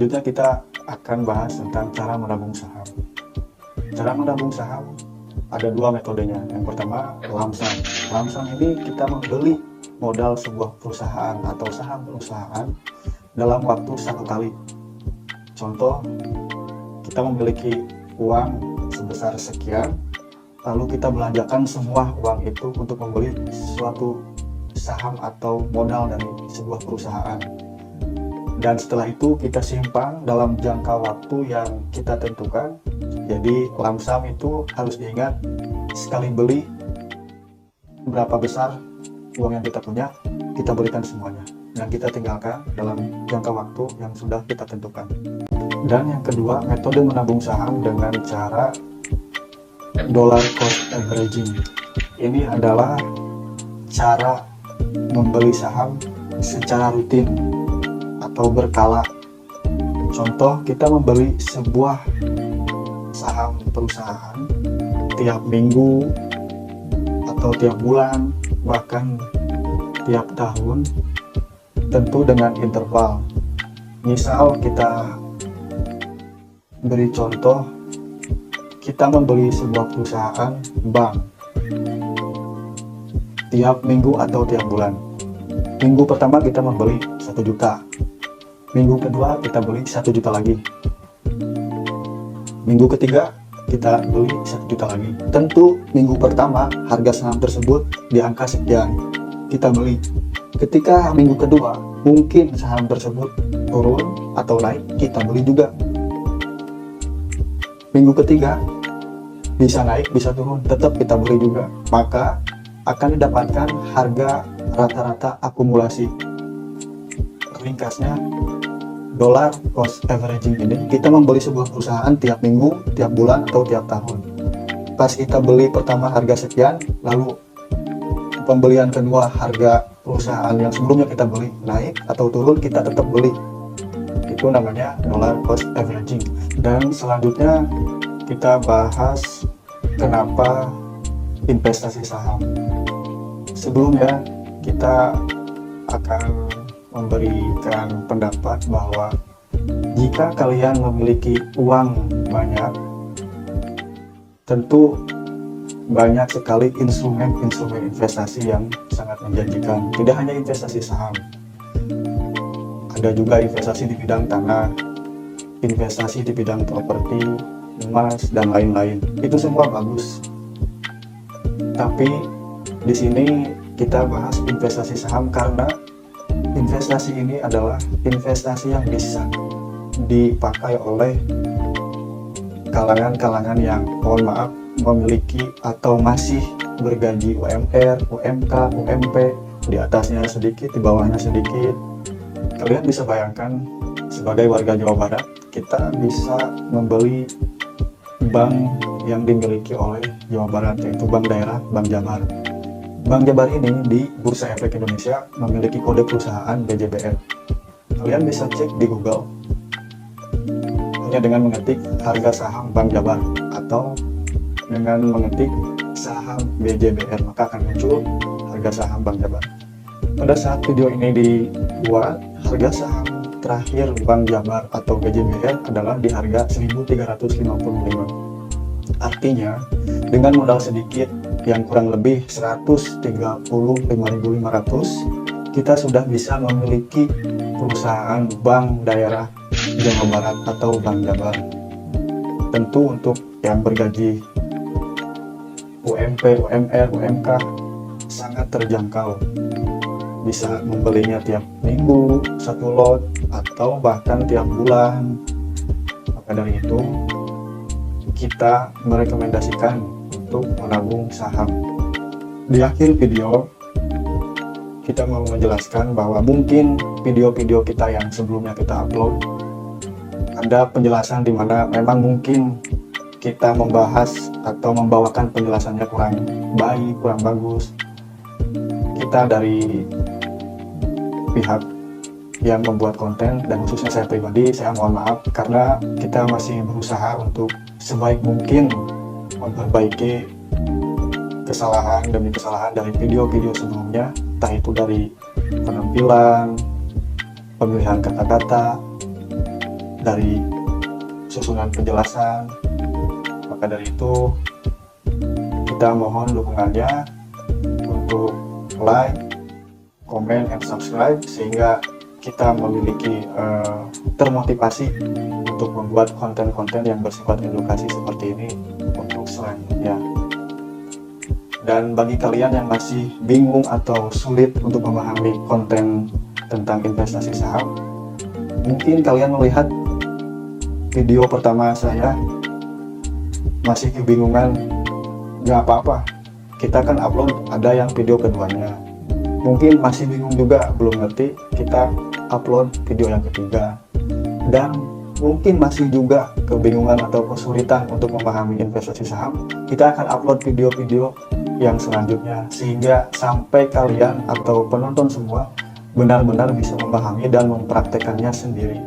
Selanjutnya kita akan bahas tentang cara menabung saham. Cara menabung saham ada dua metodenya. Yang pertama, lamsam. Lamsam ini kita membeli modal sebuah perusahaan atau saham perusahaan dalam waktu satu kali. Contoh, kita memiliki uang sebesar sekian, lalu kita belanjakan semua uang itu untuk membeli suatu saham atau modal dari sebuah perusahaan. Dan setelah itu kita simpan dalam jangka waktu yang kita tentukan. Jadi lamsam itu harus diingat, sekali beli berapa besar uang yang kita punya, kita berikan semuanya, dan kita tinggalkan dalam jangka waktu yang sudah kita tentukan. Dan yang kedua, metode menabung saham dengan cara dollar cost averaging. Ini adalah cara membeli saham secara rutin atau berkala. Contoh, kita membeli sebuah saham perusahaan tiap minggu atau tiap bulan, bahkan tiap tahun, tentu dengan interval. Misal kita beri contoh, kita membeli sebuah perusahaan bank tiap minggu atau tiap bulan. Minggu pertama kita membeli 1 juta, minggu kedua kita beli 1 juta lagi, minggu ketiga kita beli 1 juta lagi. Tentu minggu pertama harga saham tersebut di angka sekian, kita beli. Ketika minggu kedua mungkin saham tersebut turun atau naik, kita beli juga. Minggu ketiga bisa naik bisa turun, tetap kita beli juga. Maka akan didapatkan harga rata-rata akumulasi. Ringkasnya, dollar cost averaging ini kita membeli sebuah perusahaan tiap minggu, tiap bulan, atau tiap tahun. Pas kita beli pertama harga sekian, lalu pembelian kedua harga perusahaan yang sebelumnya kita beli naik atau turun, kita tetap beli. Itu namanya dollar cost averaging. Dan selanjutnya kita bahas kenapa investasi saham. Sebelumnya kita akan memberikan pendapat bahwa jika kalian memiliki uang banyak, tentu banyak sekali instrumen-instrumen investasi yang sangat menjanjikan. Tidak hanya investasi saham, ada juga investasi di bidang tanah, investasi di bidang properti, emas, dan lain-lain. Itu semua bagus. Tapi di sini kita bahas investasi saham karena investasi ini adalah investasi yang bisa dipakai oleh kalangan-kalangan yang, mohon maaf, memiliki atau masih bergaji UMR, UMK, UMP, di atasnya sedikit, di bawahnya sedikit. Kalian bisa bayangkan, sebagai warga Jawa Barat, kita bisa membeli bank yang dimiliki oleh Jawa Barat, yaitu Bank Daerah, Bank Jabar. Bank Jabar ini di Bursa Efek Indonesia memiliki kode perusahaan BJBR. Kalian bisa cek di Google hanya dengan mengetik harga saham Bank Jabar atau dengan mengetik saham BJBR, maka akan muncul harga saham Bank Jabar. Pada saat video ini dibuat, harga saham terakhir Bank Jabar atau BJBR adalah di harga 1.355. Artinya, dengan modal sedikit yang kurang lebih 135.500, kita sudah bisa memiliki perusahaan Bank Daerah Jawa Barat atau Bank Jabar. Tentu untuk yang bergaji UMP, UMR, UMK sangat terjangkau. Bisa membelinya tiap minggu 1 lot atau bahkan tiap bulan. Maka dari itu kita merekomendasikan untuk menabung saham. Di akhir video kita mau menjelaskan bahwa mungkin video-video kita yang sebelumnya kita upload ada penjelasan di mana memang mungkin kita membahas atau membawakan penjelasannya kurang baik, kurang bagus. Kita dari pihak yang membuat konten, dan khususnya saya pribadi, saya mohon maaf karena kita masih berusaha untuk sebaik mungkin memperbaiki kesalahan demi kesalahan dari video-video sebelumnya, entah itu dari penampilan, pemilihan kata-kata, dari susunan penjelasan. Maka dari itu kita mohon dukungannya untuk like, comment, and subscribe sehingga kita memiliki termotivasi untuk membuat konten-konten yang bersifat edukasi seperti ini untuk selanjutnya. Dan bagi kalian yang masih bingung atau sulit untuk memahami konten tentang investasi saham, mungkin kalian melihat video pertama saya masih kebingungan, nggak apa-apa, kita kan upload ada yang video keduanya. Mungkin masih bingung juga, belum ngerti, kita upload video yang ketiga. Dan mungkin masih juga kebingungan atau kesulitan untuk memahami investasi saham, kita akan upload video-video yang selanjutnya sehingga sampai kalian atau penonton semua benar-benar bisa memahami dan mempraktekannya sendiri.